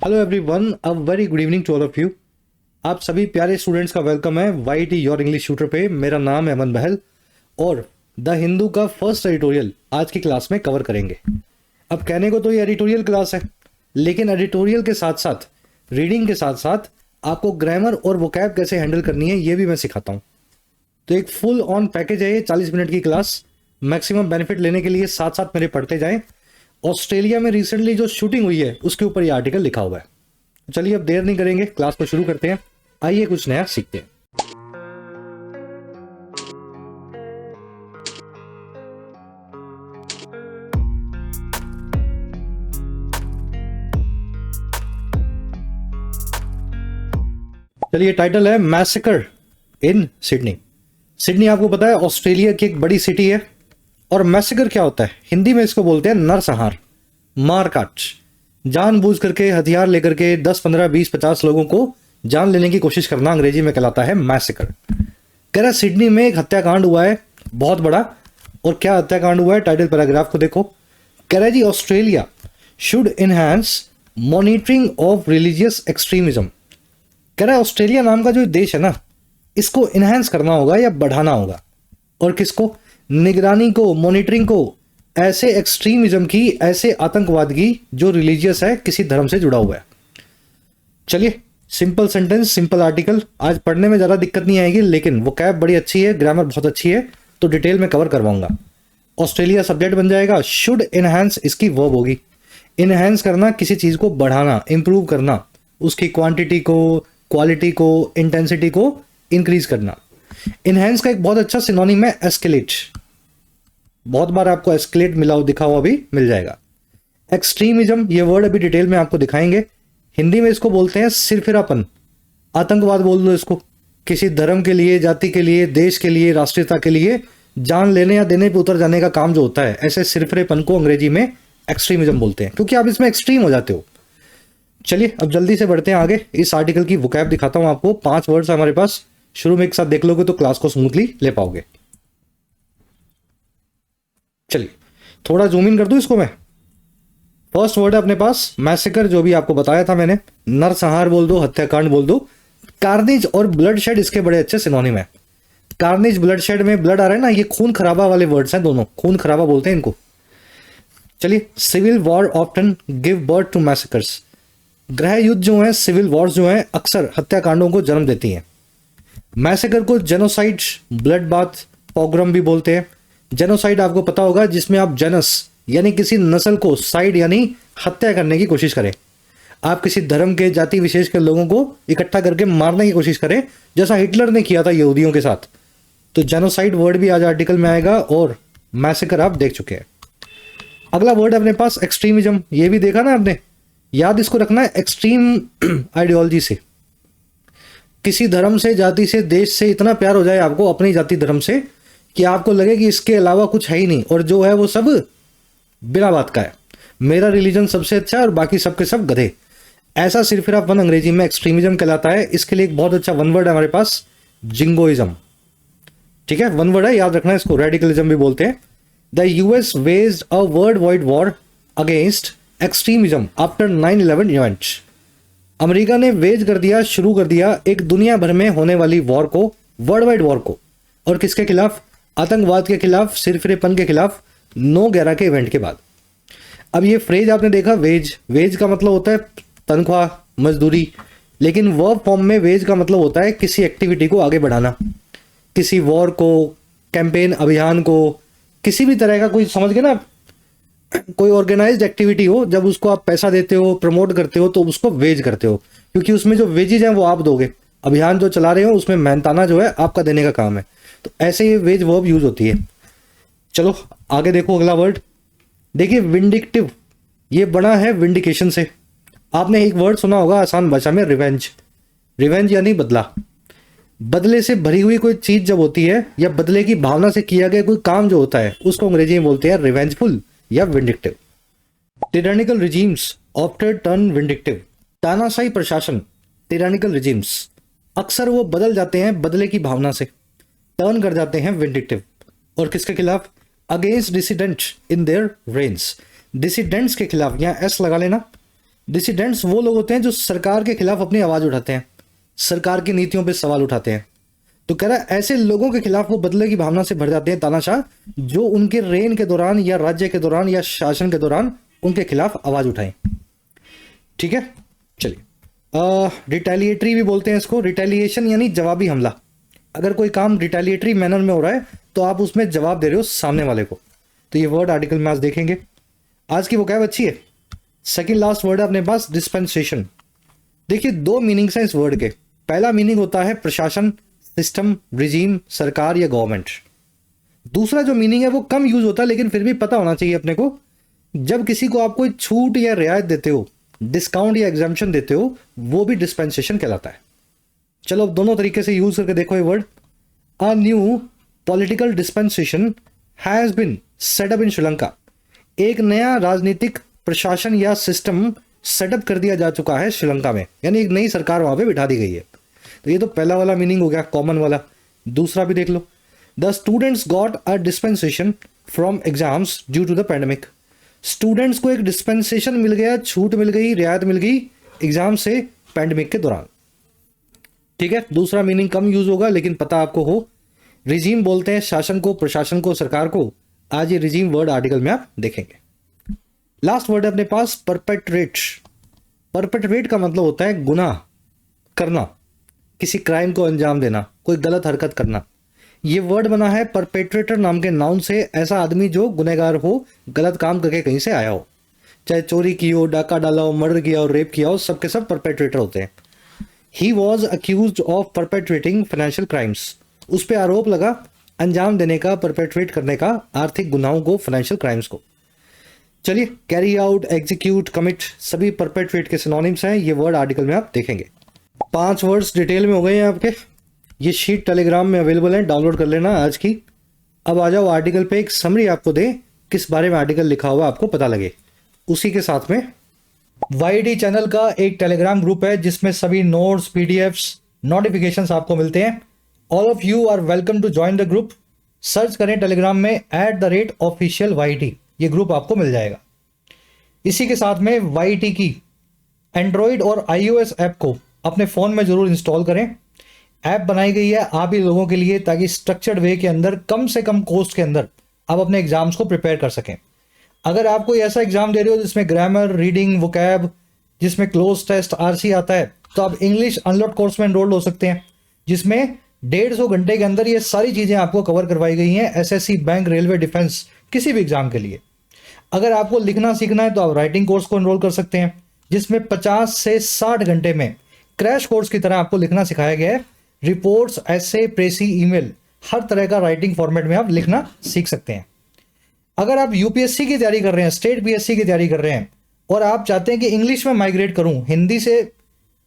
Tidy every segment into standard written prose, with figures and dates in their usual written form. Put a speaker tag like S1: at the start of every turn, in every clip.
S1: Hello everyone, a very good evening to all of you. आप सभी प्यारे students का वेलकम है वाईटी योर इंग्लिश ट्यूटर पे। मेरा नाम है अमन बहल और द हिंदू का फर्स्ट एडिटोरियल आज की क्लास में कवर करेंगे। अब कहने को तो ये एडिटोरियल क्लास है, लेकिन एडिटोरियल के साथ साथ रीडिंग के साथ साथ आपको ग्रामर और वोकैब कैसे हैंडल करनी है ये भी मैं सिखाता हूँ। तो एक फुल ऑन पैकेज है ये, 40 मिनट की क्लास। मैक्सिमम बेनिफिट लेने के लिए साथ साथ मेरे पढ़ते जाएं। ऑस्ट्रेलिया में रिसेंटली जो शूटिंग हुई है उसके ऊपर ये आर्टिकल लिखा हुआ है। चलिए अब देर नहीं करेंगे, क्लास को शुरू करते हैं। आइए कुछ नया सीखते हैं। चलिए, टाइटल है मैसेकर इन सिडनी। सिडनी आपको पता है ऑस्ट्रेलिया की एक बड़ी सिटी है। और मैसेकर क्या होता है? हिंदी में इसको बोलते हैं नरसंहार, मारकाट। जानबूझ करके हथियार लेकर के 10, 15, 20, 50 लोगों को जान लेने की कोशिश करना अंग्रेजी में कहलाता है मैसेकर। कह रहा सिडनी में एक हत्याकांड हुआ है बहुत बड़ा। और क्या हत्याकांड हुआ है? टाइटल पैराग्राफ को देखो। कह रहा है जी Australia should enhance monitoring of religious extremism. कह रहा है ऑस्ट्रेलिया नाम का जो देश है ना, इसको इनहैंस करना होगा या बढ़ाना होगा। और किसको? निगरानी को, मॉनिटरिंग को ऐसे एक्सट्रीमिज्म की, ऐसे आतंकवाद की जो रिलीजियस है, किसी धर्म से जुड़ा हुआ है। चलिए, सिंपल सेंटेंस, सिंपल आर्टिकल। आज पढ़ने में ज़्यादा दिक्कत नहीं आएगी, लेकिन वोकैब बड़ी अच्छी है, ग्रामर बहुत अच्छी है, तो डिटेल में कवर करवाऊंगा। ऑस्ट्रेलिया सब्जेक्ट बन जाएगा। शुड इनहैंस इसकी वर्ब होगी। इनहैंस करना, किसी चीज़ को बढ़ाना, इंप्रूव करना, उसकी क्वांटिटी को, क्वालिटी को, इंटेंसिटी को इंक्रीज करना। इनहैंस का एक बहुत अच्छा सिनोनिम है एस्केलेट। बहुत बार आपको एस्केलेट मिला हो, दिखा हुआ भी मिल जाएगा। एक्सट्रीमिज्म, ये वर्ड अभी डिटेल में आपको दिखाएंगे। हिंदी में इसको बोलते हैं सिरफिरापन, आतंकवाद बोल दो इसको। किसी धर्म के लिए, जाति के लिए, देश के लिए, राष्ट्रीयता के लिए जान लेने या देने पे उतर जाने का काम जो होता है, ऐसे सिरफिरेपन को अंग्रेजी में एक्सट्रीमिज्म बोलते हैं, क्योंकि आप इसमें एक्सट्रीम हो जाते हो। चलिए अब जल्दी से बढ़ते हैं आगे। इस आर्टिकल की वोकैब दिखाता हूं आपको। 5 वर्ड्स हमारे पास, शुरू में एक साथ देख लोगे तो क्लास को स्मूथली ले पाओगे। चलिए थोड़ा जूम इन कर दूं इसको मैं। फर्स्ट वर्ड है अपने पास मैसेकर, जो भी आपको बताया था मैंने। नरसंहार बोल दो, हत्याकांड बोल दो। कार्नेज और ब्लड शेड इसके बड़े अच्छे सिनोनिम है। कार्नेज, ब्लड शेड में ब्लड आ रहा है ना, ये खून खराबा वाले वर्ड्स हैं दोनों। खून खराबा बोलते हैं इनको। चलिए, civil war often give birth to massacres. गृह युद्ध जो है, सिविल वॉर्स जो है, अक्सर हत्याकांडों को जन्म देती हैं। मैसेकर को जेनोसाइड, ब्लड बाथ, पोग्राम भी बोलते हैं। जेनोसाइड आपको पता होगा, जिसमें आप जेनस यानी किसी नस्ल को, साइड यानी हत्या करने की कोशिश करें। आप किसी धर्म के, जाति विशेष के लोगों को इकट्ठा करके मारने की कोशिश करें, जैसा हिटलर ने किया था यहूदियों के साथ। तो जेनोसाइड वर्ड भी आज आर्टिकल में आएगा, और मैसेकर आप देख चुके हैं। अगला वर्ड है अपने पास एक्सट्रीमिज्म। ये भी देखा ना आपने, याद इसको रखना है, एक्सट्रीम आइडियोलॉजी से। किसी धर्म से, जाति से, देश से इतना प्यार हो जाए आपको, अपनी जाति धर्म से, कि आपको लगे कि इसके अलावा कुछ है ही नहीं, और जो है वो सब बिना बात का है। मेरा रिलीजन सबसे अच्छा है और बाकी सबके सब गधे। ऐसा सिरफिरापन अंग्रेजी में एक्सट्रीमिज्म कहलाता है। इसके लिए एक बहुत अच्छा वन वर्ड है हमारे पास, जिंगोइज्म। ठीक है, वन वर्ड है, याद रखना इसको। रेडिकलिज्म भी बोलते हैं। The US waged a world wide war against extremism after 9/11 event. America ने वेज कर दिया, शुरू कर दिया एक दुनिया भर में होने वाली वॉर को, वर्ल्ड वाइड वॉर को। और किसके खिलाफ? आतंकवाद के खिलाफ, सिरफिरेपन के खिलाफ, 9/11 के इवेंट के बाद। अब ये फ्रेज आपने देखा, वेज। वेज का मतलब होता है तनख्वाह, मजदूरी। लेकिन वर्ब फॉर्म में वेज का मतलब होता है किसी एक्टिविटी को आगे बढ़ाना, किसी वॉर को, कैंपेन, अभियान को, किसी भी तरह का, कोई समझ गए ना, कोई ऑर्गेनाइज्ड एक्टिविटी हो, जब उसको आप पैसा देते हो, प्रमोट करते हो, तो उसको वेज करते हो, क्योंकि उसमें जो वेजेज हैं वो आप दोगे। अभियान जो चला रहे हो उसमें मेहनताना जो है आपका देने का काम है। तो ऐसे ही वेज वर्ब यूज होती है। चलो आगे देखो अगला वर्ड। देखिए विंडिक्टिव, ये बना है विंडिकेशन से। आपने एक वर्ड सुना होगा आसान भाषा में, रिवेंज। रिवेंज यानी बदला। बदले से भरी हुई कोई चीज जब होती है, या बदले की भावना से किया गया कोई काम जो होता है, उसको अंग्रेजी में बोलते हैं रिवेंजफुल या vindictive. Tyrannical regimes after turn vindictive. तानाशाही प्रशासन, टिरानिकल रिजीम्स, अक्सर वो बदल जाते हैं बदले की भावना से, टर्न कर जाते हैं विंडिक्टिव। और किसके खिलाफ? Against dissident in their range. Dissidents के खिलाफ, यहाँ एस लगा लेना। डिसिडेंट्स वो लोग होते हैं जो सरकार के खिलाफ अपनी आवाज उठाते हैं, सरकार की नीतियों पे सवाल उठाते हैं। तो कह रहा है ऐसे लोगों के खिलाफ वो बदले की भावना से भर जाते हैं तानाशाह, जो उनके रेन के दौरान या राज्य के दौरान या शासन के दौरान उनके खिलाफ आवाज उठाएं। ठीक है, चलिए। रिटेलिएटरी भी बोलते हैं इसको। रिटेलिएशन यानी जवाबी हमला। अगर कोई काम रिटेलिएटरी मैनर में हो रहा है तो आप उसमें जवाब दे रहे हो सामने वाले को। तो ये वर्ड आर्टिकल में आज देखेंगे। आज की वोकैब अच्छी है। सेकंड लास्ट वर्ड है अपने पास डिस्पेंसेशन। देखिए, दो मीनिंग्स हैं इस वर्ड के। पहला मीनिंग होता है प्रशासन, सिस्टम, रिजीम, सरकार या गवर्नमेंट। दूसरा जो मीनिंग है वो कम यूज होता है, लेकिन फिर भी पता होना चाहिए अपने को। जब किसी को आप कोई छूट या रियायत देते हो, डिस्काउंट या एग्जाम्पशन देते हो, वो भी डिस्पेंसेशन कहलाता है। चलो अब दोनों तरीके से यूज करके देखो ये word. A new political dispensation has been set up in Sri Lanka. एक नया राजनीतिक प्रशासन या सिस्टम सेटअप कर दिया जा चुका है श्रीलंका में, यानी एक नई सरकार वहां पे बिठा दी गई है। तो ये तो पहला वाला मीनिंग हो गया, कॉमन वाला। दूसरा भी देख लो। The students got a dispensation from exams due to the pandemic. Students को एक डिस्पेंसेशन मिल गया, छूट मिल गई, रियायत मिल गई एग्जाम से पैंडेमिक के दौरान। ठीक है, दूसरा मीनिंग कम यूज होगा लेकिन पता आपको हो। रिजीम बोलते हैं शासन को, प्रशासन को, सरकार को। आज ये रिजीम वर्ड आर्टिकल में आप देखेंगे। लास्ट वर्ड है अपने पास परपेट्रेट। परपेट्रेट का मतलब होता है गुनाह करना, किसी क्राइम को अंजाम देना, कोई गलत हरकत करना। ये वर्ड बना है परपेट्रेटर नाम के नाउन से। ऐसा आदमी जो गुनहगार हो, गलत काम करके कहीं से आया हो, चाहे चोरी की हो, डाका डाला हो, मर्डर किया हो, रेप किया हो, सबके सब परपेट्रेटर होते हैं। He was accused of perpetrating financial crimes. उस पर आरोप लगा अंजाम देने का, परपेट्रेट करने का, आर्थिक गुनाहों को, फाइनेंशियल क्राइम्स को। चलिए, कैरी आउट, एग्जीक्यूट, कमिट सभी परपेट्रेट के सिनोनिम्स हैं। ये वर्ड आर्टिकल में आप देखेंगे। 5 वर्ड्स डिटेल में हो गए हैं आपके। ये शीट टेलीग्राम में अवेलेबल है, डाउनलोड कर लेना आज की। अब आ जाओ आर्टिकल पे, एक समरी आपको दे, किस बारे में आर्टिकल लिखा हुआ आपको पता लगे। उसी के साथ में वाईडी चैनल का एक टेलीग्राम ग्रुप है जिसमें सभी नोट्स, पीडीएफ्स, नोटिफिकेशंस आपको मिलते हैं। All of you are welcome to join the group. Search करें टेलीग्राम में @official YT, ये ग्रुप आपको मिल जाएगा। इसी के साथ में YT की एंड्रॉइड और iOS ऐप को अपने फोन में जरूर इंस्टॉल करें। ऐप बनाई गई है आप ही लोगों के लिए, ताकि स्ट्रक्चर्ड वे के अंदर कम से कम कॉस्ट के अंदर आप अपने एग्जाम्स को प्रिपेयर कर सकें। अगर आप कोई ऐसा एग्जाम दे रहे हो जिसमें ग्रामर, रीडिंग, वोकैब, जिसमें क्लोज टेस्ट, RC आता है, तो आप इंग्लिश अनलॉक कोर्स में एनरोल्ड हो सकते हैं, जिसमें 150 घंटे के अंदर ये सारी चीजें आपको कवर करवाई गई हैं। SSC, बैंक, रेलवे, डिफेंस, किसी भी एग्जाम के लिए। अगर आपको लिखना सीखना है तो आप राइटिंग कोर्स को एनरोल कर सकते हैं, जिसमें 50 से 60 घंटे में क्रैश कोर्स की तरह आपको लिखना सिखाया गया है। रिपोर्ट्स, ऐसे, प्रेसी, ईमेल, हर तरह का राइटिंग फॉर्मेट में आप लिखना सीख सकते हैं। अगर आप UPSC की तैयारी कर रहे हैं, स्टेट PSC की तैयारी कर रहे हैं, और आप चाहते हैं कि इंग्लिश में माइग्रेट करूं, हिंदी से,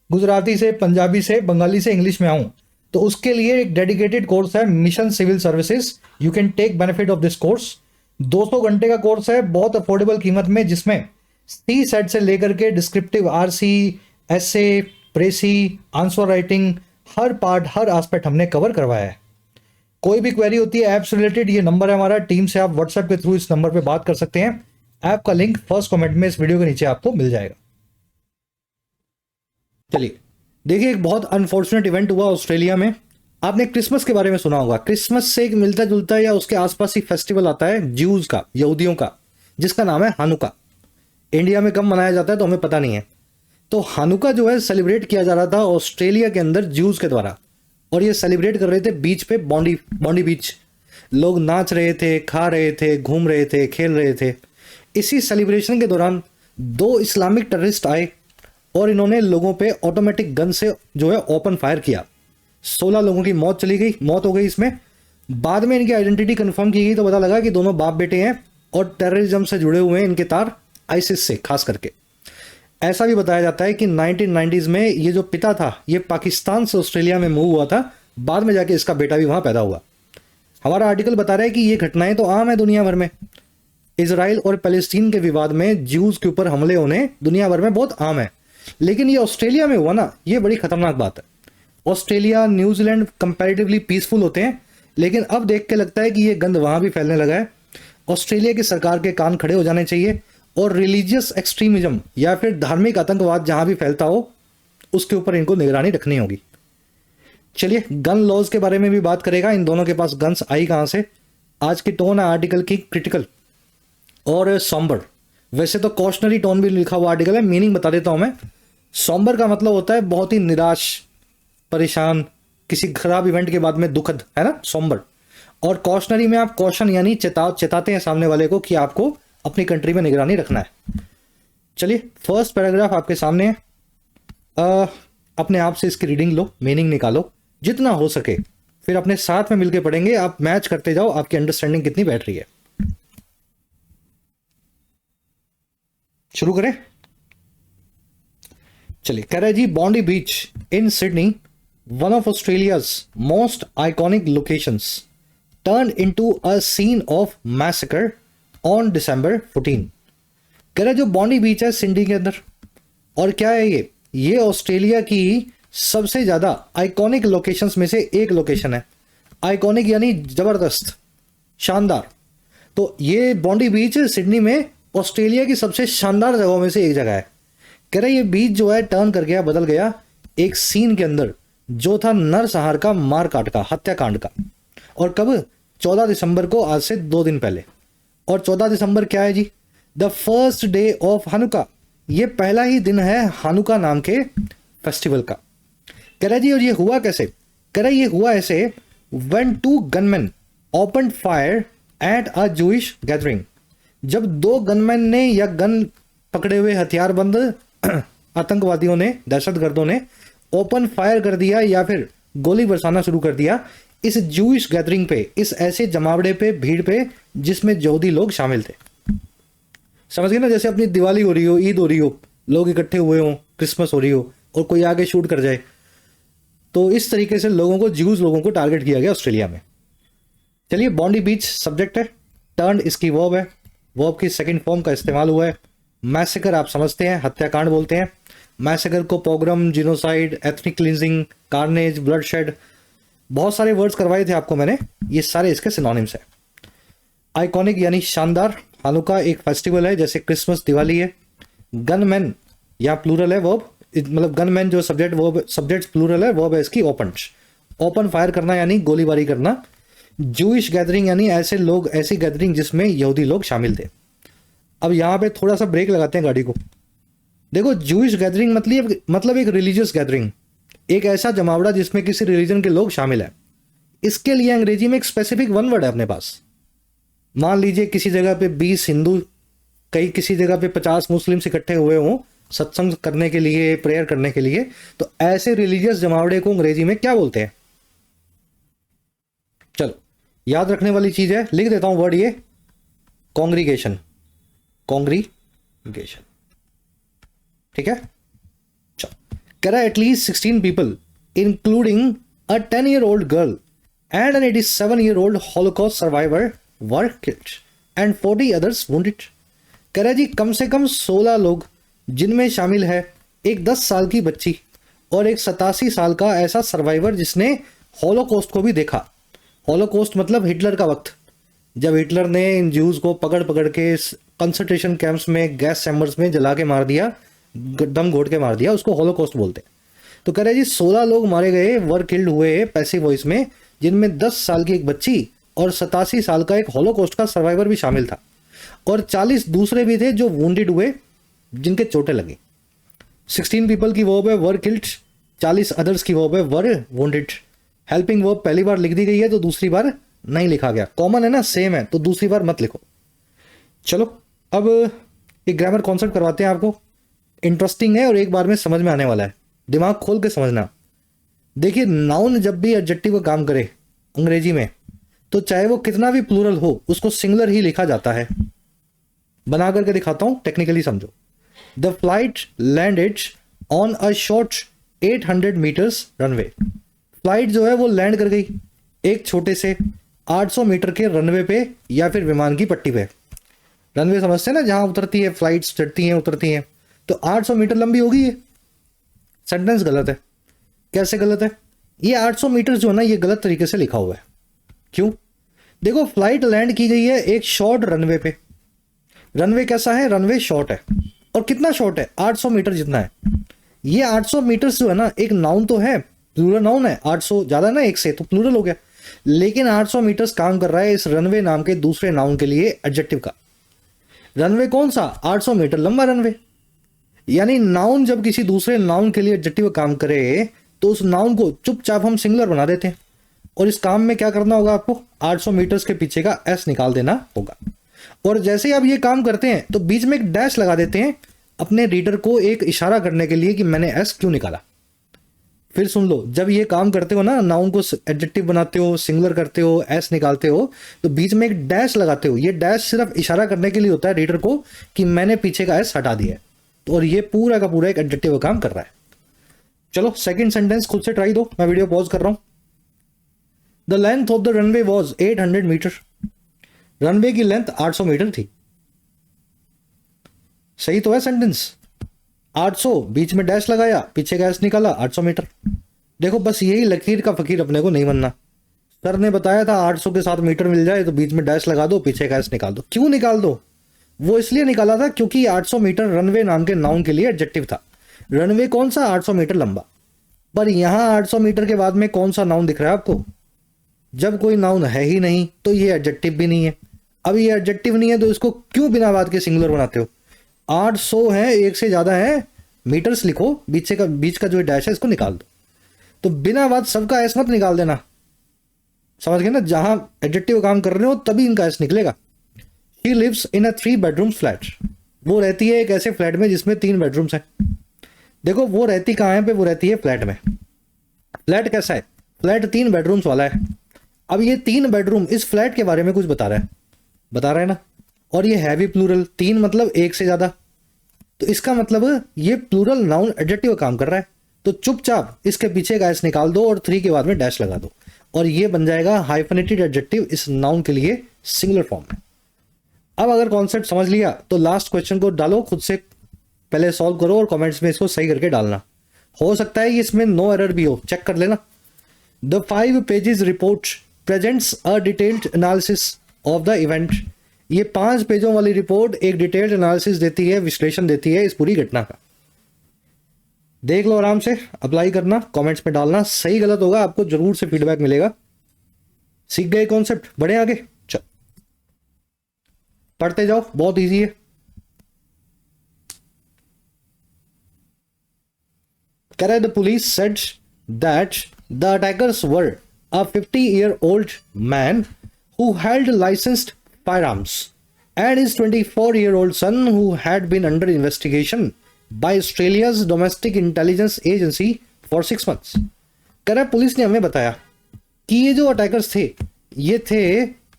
S1: गुजराती से, पंजाबी से, बंगाली से इंग्लिश में आऊं, तो उसके लिए एक डेडिकेटेड कोर्स है, mission civil services. You can take benefit of this course. 200 घंटे का कोर्स है, बहुत अफोर्डेबल कीमत में, जिसमें C सेट से लेकर के डिस्क्रिप्टिव, RC, ऐसे, प्रेसी, आंसर राइटिंग, हर पार्ट, हर एस्पेक्ट हमने कवर करवाया है। कोई भी क्वेरी होती है ऐप से रिलेटेड, ये नंबर है हमारा, टीम से आप व्हाट्सएप के थ्रू इस नंबर पे बात कर सकते हैं। ऐप का लिंक फर्स्ट कमेंट में इस वीडियो के नीचे आपको मिल जाएगा। चलिए देखिए, एक बहुत अनफॉर्चुनेट इवेंट हुआ ऑस्ट्रेलिया में। आपने क्रिसमस के बारे में सुना होगा। क्रिसमस से एक मिलता जुलता या उसके आसपास ही फेस्टिवल आता है ज्यूज का, यहूदियों का, जिसका नाम है हानुका। इंडिया में कब मनाया जाता है तो हमें पता नहीं है। तो हानुका जो है सेलिब्रेट किया जा रहा था ऑस्ट्रेलिया के अंदर ज्यूज के द्वारा, और ये सेलिब्रेट कर रहे थे बीच पे, बॉन्डी बीच। लोग नाच रहे थे, खा रहे थे, घूम रहे थे, खेल रहे थे। इसी सेलिब्रेशन के दौरान 2 इस्लामिक टेररिस्ट आए और इन्होंने लोगों पे ऑटोमेटिक गन से जो है ओपन फायर किया। 16 लोगों की मौत हो गई इसमें। बाद में इनकी आइडेंटिटी कंफर्म की गई तो पता लगा कि दोनों बाप बेटे हैं और टेररिज्म से जुड़े हुए हैं इनके तार, आईसिस से खास करके। ऐसा भी बताया जाता है कि 1990s में ये जो पिता था ये पाकिस्तान से ऑस्ट्रेलिया में मूव हुआ था, बाद में जाके इसका बेटा भी वहां पैदा हुआ। हमारा आर्टिकल बता रहा है कि ये घटनाएं तो आम है दुनिया भर में। इजराइल और पैलेस्टीन के विवाद में ज्यूज के ऊपर हमले होने दुनिया भर में बहुत आम है, लेकिन ये ऑस्ट्रेलिया में हुआ ना, ये बड़ी खतरनाक बात है। ऑस्ट्रेलिया, न्यूजीलैंड कंपैरेटिवली पीसफुल होते हैं, लेकिन अब देख के लगता है कि ये गंद वहां भी फैलने लगा है। ऑस्ट्रेलिया की सरकार के कान खड़े हो जाने चाहिए और रिलीजियस एक्सट्रीमिज्म या फिर धार्मिक आतंकवाद जहां भी फैलता हो उसके ऊपर इनको निगरानी रखनी होगी। चलिए गन लॉज के बारे में भी बात करेगा। इन दोनों के पास गन्स आई कहां से। आज की टोन है आर्टिकल की क्रिटिकल और सॉम्बर। वैसे तो कॉशनरी टोन भी लिखा हुआ आर्टिकल है, मीनिंग बता देता हूं मैं। सॉम्बर का मतलब होता है बहुत ही निराश, परेशान, किसी खराब इवेंट के बाद में दुखद, है ना, सॉम्बर। और कॉशनरी में आप कॉशन यानी चेताते हैं सामने वाले को कि आपको अपनी कंट्री में निगरानी रखना है। चलिए फर्स्ट पैराग्राफ आपके सामने है। अपने आप से इसकी रीडिंग लो, मीनिंग निकालो जितना हो सके, फिर अपने साथ में मिलकर पढ़ेंगे। आप मैच करते जाओ आपकी अंडरस्टैंडिंग कितनी बैठ रही है। शुरू करें। चलिए कह रहे जी, Bondi beach in Sydney, one of Australia's most iconic locations, turn into a scene of massacre on December 14। कह रहे जो बॉन्डी बीच है सिडनी के अंदर, और क्या है ये ऑस्ट्रेलिया की सबसे ज्यादा आइकॉनिक लोकेशंस में से एक लोकेशन है। आइकॉनिक यानी जबरदस्त, शानदार। तो ये बॉन्डी बीच सिडनी में ऑस्ट्रेलिया की सबसे शानदार जगहों में से एक जगह है। कह रहे ये बीच जो है टर्न कर गया, बदल गया एक सीन के अंदर जो था नरसंहार का, मारकाट का, हत्याकांड का। और कब? 14 दिसंबर को, आज से 2 दिन पहले। और 14 दिसंबर क्या है जी? The first day of Hanukkah. ये पहला ही दिन है हानुका नाम के फेस्टिवल का। कह रहा जी और ये हुआ कैसे? कह रहा ये हुआ ऐसे, when 2 gunmen opened fire at a Jewish gathering। जब 2 गनमैन ने या गन पकड़े हुए हथियारबंद आतंकवादियों ने, दहशतगर्दों ने ओपन फायर कर दिया या फिर गोली बरसाना शुरू कर दिया इस जूइश गैदरिंग पे, इस ऐसे जमावड़े पे, भीड़ पे जिसमें यहूदी लोग शामिल थे। समझ गए ना? जैसे अपनी दिवाली हो रही हो, ईद हो रही हो, लोग इकट्ठे हुए हो, क्रिसमस हो रही हो और कोई आगे शूट कर जाए, तो इस तरीके से लोगों को, ज्यूज लोगों को टारगेट किया गया ऑस्ट्रेलिया में। चलिए बॉन्डी बीच सब्जेक्ट है, टर्न इसकी वर्ब है, वर्ब की सेकंड फॉर्म का इस्तेमाल हुआ है। मैसेकर आप समझते हैं, हत्याकांड बोलते हैं। मैसेकर को pogrom, genocide, ethnic cleansing, carnage, bloodshed, बहुत सारे वर्ड्स करवाए थे आपको मैंने, ये सारे इसके सिनोनिम्स है। आइकॉनिक यानी शानदार। हानुका एक फेस्टिवल है जैसे क्रिसमस, दिवाली है। गनमैन या प्लूरल है वर्ब, मतलब गनमैन जो सब्जेक्ट, वर्ब सब्जेक्ट प्लूरल है, वर्ब है इसकी ओपन। ओपन फायर करना यानी गोलीबारी करना। जूइश गैदरिंग यानी ऐसे लोग, ऐसी गैदरिंग जिसमें यहूदी लोग शामिल थे। अब यहां पे थोड़ा सा ब्रेक लगाते हैं गाड़ी को। देखो जूइश गैदरिंग मतलब एक रिलीजियस गैदरिंग, एक ऐसा जमावड़ा जिसमें किसी रिलीजन के लोग शामिल है। इसके लिए अंग्रेजी में एक स्पेसिफिक वन वर्ड है अपने पास। मान लीजिए किसी जगह पे 20 हिंदू, कहीं किसी जगह पे 50 मुस्लिम इकट्ठे हुए हों सत्संग करने के लिए, प्रेयर करने के लिए, तो ऐसे रिलीजियस जमावड़े को अंग्रेजी में क्या बोलते हैं? चलो याद रखने वाली चीज है, लिख देता हूं वर्ड ये, कॉन्ग्रीगेशन। कॉन्ग्रीगेशन, ठीक है। चलो कह रहा है at least 16 people including a 10-year-old girl and an 87-year-old holocaust survivor were killed and 40 others wounded। कह रहा है जी कम से कम 16 लोग, जिनमें शामिल है एक 10 साल की बच्ची और एक 87 साल का ऐसा सर्वाइवर जिसने हॉलोकॉस्ट को भी देखा। हॉलोकॉस्ट मतलब हिटलर का वक्त, जब हिटलर ने इन ज्यूज को पकड़ पकड़ के कंसंट्रेशन कैंप्स में, गैस चैम्बर्स में जला के मार दिया, दम घोट के मार दिया, उसको हॉलोकॉस्ट बोलते हैं। तो कह रहे जी 16 लोग मारे गए, वर किल्ड हुए पैसिव वॉइस में, जिनमें 10 साल की एक बच्ची और 87 साल का एक हॉलोकॉस्ट का सर्वाइवर भी शामिल था, और 40 दूसरे भी थे जो वुंडेड हुए, जिनके चोटें लगी। 16 पीपल की वर्ब है वर किल्ड, 40 अदर्स की वर्ब है वर वुंडेड। हेल्पिंग वर्ब पहली बार लिख दी गई है तो दूसरी बार नहीं लिखा गया, कॉमन है ना, सेम है, तो दूसरी बार मत लिखो। चलो अब एक ग्रामर कॉन्सेप्ट करवाते हैं आपको, इंटरेस्टिंग है और एक बार में समझ में आने वाला है, दिमाग खोल के समझना। देखिए नाउन जब भी एडजेक्टिव का काम करे अंग्रेजी में, तो चाहे वो कितना भी प्लूरल हो, उसको सिंगुलर ही लिखा जाता है। बना करके दिखाता हूं, टेक्निकली समझो। The flight landed on a short 800 meters runway. Flight जो है वो लैंड कर गई एक छोटे से 800 मीटर के रनवे पे या फिर विमान की पट्टी पे। रनवे समझते हैं ना, जहां उतरती है फ्लाइट्स, चढ़ती हैं उतरती हैं, तो 800 मीटर लंबी होगी ये। सेंटेंस गलत है। कैसे गलत है? ये 800 मीटर जो है ना, ये गलत तरीके से लिखा हुआ है। क्यों? देखो फ्लाइट लैंड की गई है एक शॉर्ट रनवे पे, रनवे कैसा है, रनवे शॉर्ट है। और कितना शॉर्ट है, 800 मीटर जितना है। ये 800 मीटर जो है ना, एक नाउन तो है, प्लूरल नाउन है, 800 ज्यादा ना एक से, तो प्लूरल हो गया। लेकिन 800 मीटर्स काम कर रहा है इस रनवे नाम के दूसरे नाउन के लिए एडजेक्टिव का। रनवे कौन सा, 800 मीटर लंबा रनवे। यानी नाउन जब किसी दूसरे नाउन के लिए एडजेक्टिव काम करे तो उस नाउन को चुपचाप हम सिंगुलर बना देते हैं। और इस काम में क्या करना होगा आपको, 800 मीटर्स के पीछे का एस निकाल देना होगा। और जैसे ही आप ये काम करते हैं तो बीच में एक डैश लगा देते हैं अपने रीडर को एक इशारा करने के लिए कि मैंने एस क्यों निकाला। फिर सुन लो, जब ये काम करते हो ना, नाउन को एडजेक्टिव बनाते हो, सिंगुलर करते हो, एस निकालते हो, तो बीच में एक डैश लगाते हो। ये डैश सिर्फ इशारा करने के लिए होता है रीडर को कि मैंने पीछे का एस हटा दिया है। तो और ये पूरा का पूरा एक एडजेक्टिव का काम कर रहा है। चलो सेकंड सेंटेंस खुद से ट्राई दो, मैं वीडियो पॉज कर रहा हूं। The length of the runway was 800 meter. Runway की लेंथ 800 मीटर थी। सही तो है सेंटेंस। 800 बीच में डैश लगाया, पीछे का एस निकाला, 800 मीटर। देखो बस यही लकीर का फकीर अपने को नहीं बनना। सर ने बताया था 800 के साथ मीटर मिल जाए तो बीच में डैश लगा दो, पीछे का एस निकाल दो। क्यों निकाल दो, वो इसलिए निकाला था क्योंकि 800 मीटर रनवे नाम के नाउन के लिए एडजेक्टिव था। रनवे कौन सा, 800 मीटर लंबा। पर यहां 800 मीटर के बाद में कौन सा नाउन दिख रहा है आपको, जब कोई नाउन है ही नहीं तो ये एडजेक्टिव भी नहीं है। अब ये एडजेक्टिव नहीं है तो इसको क्यों बिना बात के सिंगुलर बनाते हो। 800 है, एक से ज्यादा है, मीटर्स लिखो, बीच का जो डैश है इसको निकाल दो। तो बिना बात सबका एस मत निकाल देना, समझ गए ना। जहां एडजेक्टिव काम कर रहे हो तभी इनका एस निकलेगा। She lives in a 3 bedroom flat. वो रहती है एक ऐसे फ्लैट में जिसमें 3 बेडरूम्स हैं। देखो वो रहती कहाँ है पे, वो रहती है फ्लैट में। फ्लैट कैसा है, फ्लैट 3 बेडरूम्स वाला है। अब ये 3 बेडरूम इस फ्लैट के बारे में कुछ बता रहा है ना। और ये है भी प्लूरल, 3 मतलब एक से ज्यादा। तो इसका मतलब ये प्लूरल नाउन एडजेक्टिव काम कर रहा है। तो चुपचाप इसके पीछे का एस निकाल दो और 3 के बाद में डैश लगा दो, और ये बन जाएगा हाइफनेटेड एडजेक्टिव इस नाउन के लिए सिंगुलर फॉर्म में। अब अगर कॉन्सेप्ट समझ लिया तो लास्ट क्वेश्चन को डालो, खुद से पहले सॉल्व करो और कमेंट्स में इसको सही करके डालना। हो सकता है इसमें नो एरर भी हो, चेक कर लेना। The 5 pages report presents a detailed analysis of the event. ये 5 पेजों वाली रिपोर्ट एक डिटेल्ड एनालिसिस देती है, विश्लेषण देती है इस पूरी घटना का। देख लो आराम से, अप्लाई करना, कमेंट्स में डालना। सही गलत होगा आपको जरूर से फीडबैक मिलेगा। सीख गए कॉन्सेप्ट, बढ़े आगे, चल पढ़ते जाओ, बहुत इजी है। कह रहा है the police said that the attackers were a 50-year-old man who held licensed firearms and his 24-year-old son who had been under investigation by Australia's domestic intelligence agency for 6 months। कह रहा है police ने हमें बताया कि ये जो attackers थे ये थे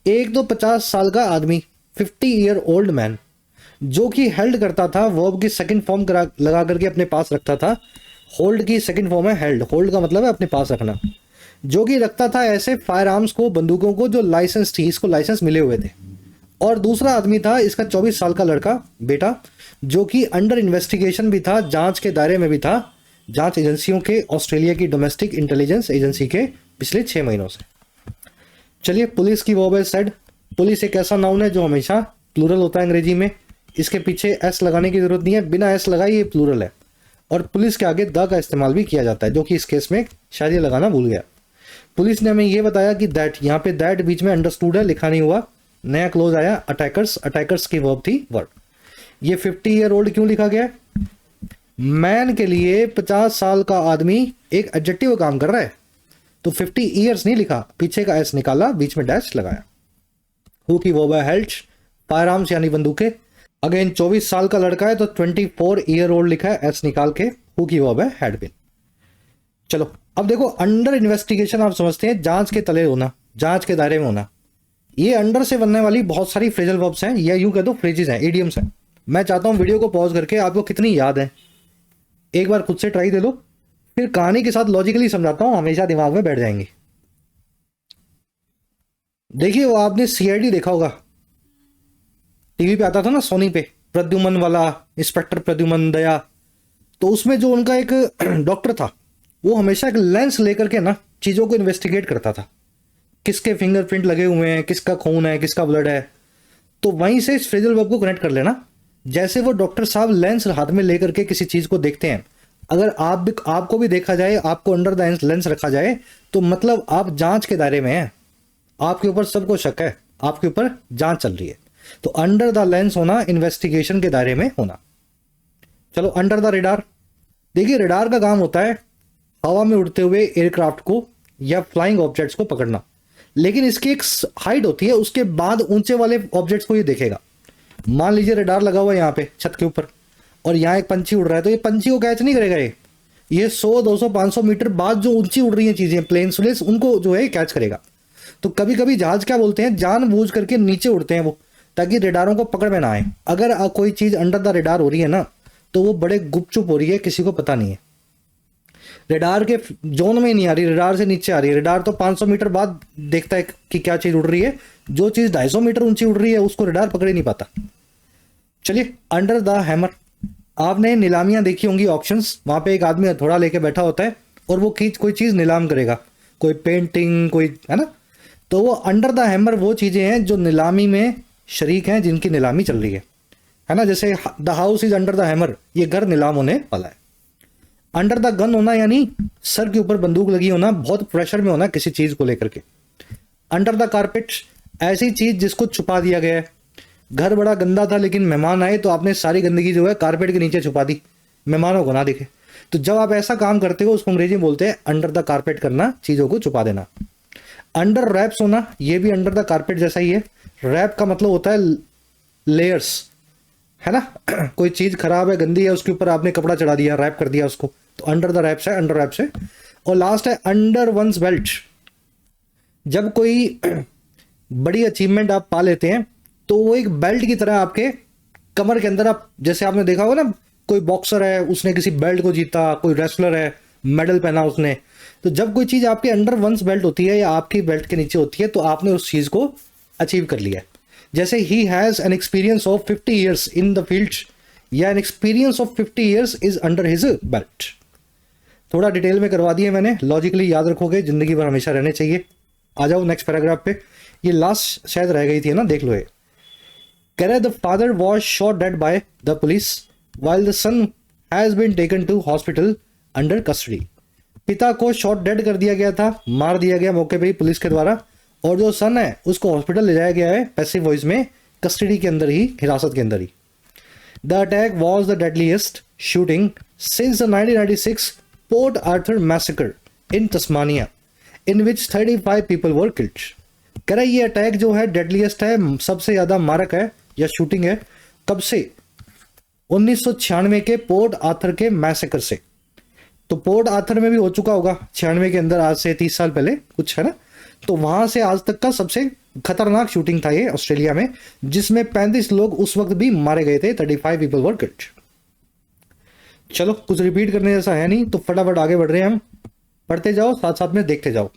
S1: एक तो 50 साल का आदमी, 50-year-old मैन, जो कि हेल्ड करता था, वर्ब की सेकंड फॉर्म लगा करके अपने पास रखता था। होल्ड की सेकंड फॉर्म है हेल्ड, होल्ड का मतलब है अपने पास रखना। जो कि रखता था ऐसे फायर आर्म्स को, बंदूकों को जो लाइसेंस थी, इसको लाइसेंस मिले हुए थे। और दूसरा आदमी था इसका 24 साल का लड़का बेटा, जो कि अंडर इन्वेस्टिगेशन भी था, जांच के दायरे में भी था, जांच एजेंसियों के, ऑस्ट्रेलिया की डोमेस्टिक इंटेलिजेंस एजेंसी के पिछले 6 महीनों से। चलिए, पुलिस की वर्ब है सेड। पुलिस एक ऐसा नाउन है जो हमेशा प्लूरल होता है अंग्रेजी में। इसके पीछे एस लगाने की जरूरत नहीं है, बिना एस लगाए ये प्लूरल है। और पुलिस के आगे द का इस्तेमाल भी किया जाता है, जो कि इस केस में शायद ये लगाना भूल गया। पुलिस ने हमें ये बताया कि दैट, यहाँ पे दैट बीच में अंडरस्टूड है, लिखा नहीं हुआ, नया क्लोज आया। अटैकर्स, अटैकर्स की वर्ब थी वर्ड। ये 50-year-old क्यों लिखा गया? मैन के लिए 50 साल का आदमी एक एडजेक्टिव काम कर रहा है, तो 50 ईयर्स नहीं लिखा, पीछे का एस निकाला, बीच में डैश लगाया। हु की वर्ब है हेल्ड, फायर आर्म्स यानी बंदूकें। अगेन 24 साल का लड़का है तो 24-year-old लिखा है, एस निकाल के। हु की वर्ब है हैड बीन। चलो अब देखो, अंडर इन्वेस्टिगेशन आप समझते हैं जांच के तले होना, जांच के दायरे में होना। ये अंडर से बनने वाली बहुत सारी फ्रेजल वर्ब्स हैं, या यूं कह दो फ्रेजेस हैं, इडियम्स हैं। मैं चाहता हूं वीडियो को पॉज करके आपको कितनी याद है एक बार खुद से ट्राई दे लो, फिर कहानी के साथ लॉजिकली समझाता हूं, हमेशा दिमाग में बैठ जाएंगी। देखिए, वो आपने सीआईडी देखा होगा, टीवी पे आता था ना सोनी पे, प्रद्युमन वाला, इंस्पेक्टर प्रद्युमन दया। तो उसमें जो उनका एक डॉक्टर था, वो हमेशा एक लेंस लेकर के ना चीजों को इन्वेस्टिगेट करता था, किसके फिंगरप्रिंट लगे हुए हैं, किसका खून है, किसका ब्लड है। तो वहीं से इस फ्रेजल वर्ब को कनेक्ट कर लेना। जैसे वो डॉक्टर साहब लेंस हाथ में लेकर के किसी चीज को देखते हैं, अगर आपको भी देखा जाए, आपको अंडर द लेंस रखा जाए, तो मतलब आप जांच के दायरे में हैं, आपके ऊपर सबको शक है, आपके ऊपर जांच चल रही है। तो अंडर द लेंस होना इन्वेस्टिगेशन के दायरे में होना। चलो अंडर द रेडार। देखिए रेडार का काम होता है हवा में उड़ते हुए एयरक्राफ्ट को या फ्लाइंग ऑब्जेक्ट्स को पकड़ना, लेकिन इसकी एक हाइट होती है, उसके बाद ऊंचे वाले ऑब्जेक्ट्स को ये देखेगा। मान लीजिए रेडार लगा हुआ है यहाँ पे छत के ऊपर, और यहाँ एक पंछी उड़ रहा है, तो ये पंछी को कैच नहीं करेगा, ये 100 200 500 मीटर बाद जो ऊंची उड़ रही हैं चीजें, प्लेन्स व्लेन्स, उनको जो है कैच करेगा। तो कभी कभी जहाज क्या बोलते हैं, जानबूझ करके नीचे उड़ते हैं वो, ताकि रेडारों को पकड़ में ना आए। अगर कोई चीज अंडर द रेडार हो रही है ना, तो वो बड़े गुपचुप हो रही है, किसी को पता नहीं है, रेडार के जोन में नहीं आ रही, रेडार से नीचे आ रही है। रेडार तो 500 मीटर बाद देखता है कि क्या चीज उड़ रही है, जो चीज 250 मीटर ऊंची उड़ रही है उसको रेडार पकड़ ही नहीं पाता। चलिए अंडर द हैमर। आपने नीलामियां देखी होंगी, ऑक्शंस, वहां पे एक आदमी हथौड़ा लेके बैठा होता है और वो कोई चीज नीलाम करेगा, कोई पेंटिंग, कोई, है ना। तो वो अंडर द हैमर वो चीजें हैं जो नीलामी में शरीक हैं, जिनकी नीलामी चल रही है ना। जैसे the house is under the hammer, ये घर नीलाम होने वाला है। अंडर द गन होना यानी सर के ऊपर बंदूक लगी होना, बहुत प्रेशर में होना किसी चीज को लेकर के। अंडर द कारपेट, ऐसी चीज जिसको छुपा दिया गया है। घर बड़ा गंदा था लेकिन मेहमान आए तो आपने सारी गंदगी जो है कारपेट के नीचे छुपा दी, मेहमानों को ना दिखे। तो जब आप ऐसा काम करते हो उसको अंग्रेजी में बोलते हैं अंडर द कारपेट करना, चीजों को छुपा देना। अंडर रैप्स होना, ये भी अंडर द कारपेट जैसा ही है। रैप का मतलब होता है लेयर्स, है ना। कोई चीज खराब है, गंदी है, उसके ऊपर आपने कपड़ा चढ़ा दिया, रैप कर दिया उसको, तो अंडर द रैप्स है, अंडर रैप्स है। और लास्ट है अंडर वंस बेल्ट। जब कोई बड़ी अचीवमेंट आप पा लेते हैं तो वो एक बेल्ट की तरह आपके कमर के अंदर, आप जैसे आपने देखा होगा ना, कोई बॉक्सर है उसने किसी बेल्ट को जीता, कोई रेसलर है मेडल पहना उसने, तो जब कोई चीज आपके अंडर वंस बेल्ट होती है या आपकी बेल्ट के नीचे होती है तो आपने उस चीज को अचीव कर लिया है। जैसे ही has an experience of 50 years in the field, या an experience of 50 years is under his belt. थोड़ा डिटेल में करवा दिए मैंने, लॉजिकली याद रखोगे, जिंदगी भर हमेशा रहने चाहिए। आ जाओ नेक्स्ट पैराग्राफ पे, ये लास्ट शायद रह गई थी ना, देख लो। ये कह रहे the father was shot dead by the police while the son has been taken to hospital under custody. पिता को शॉट डेड कर दिया गया था, मार दिया गया मौके पे ही पुलिस के द्वारा, और जो सन है उसको हॉस्पिटल ले जाया गया है पैसिव वॉइस में, कस्टडी के अंदर ही, हिरासत के अंदर ही। The attack was the deadliest shooting since the 1996 Port Arthur massacre in Tasmania in which 35 people were killed. कह रहा है ये अटैक जो है डेडलीस्ट है, सबसे ज्यादा मारक है या शूटिंग है, कब से? 1996 के पोर्ट आर्थर के मैसेकर से। तो पोर्ट आर्थर में भी हो चुका होगा 96 के अंदर, आज से 30 साल पहले कुछ, है ना। तो वहां से आज तक का सबसे खतरनाक शूटिंग था ये ऑस्ट्रेलिया में, जिसमें 35 लोग उस वक्त भी मारे गए थे, 35 पीपल वर किल्ड। चलो कुछ रिपीट करने जैसा है नहीं, तो फटाफट आगे बढ़ रहे हैं हम, पढ़ते जाओ साथ साथ में देखते जाओ।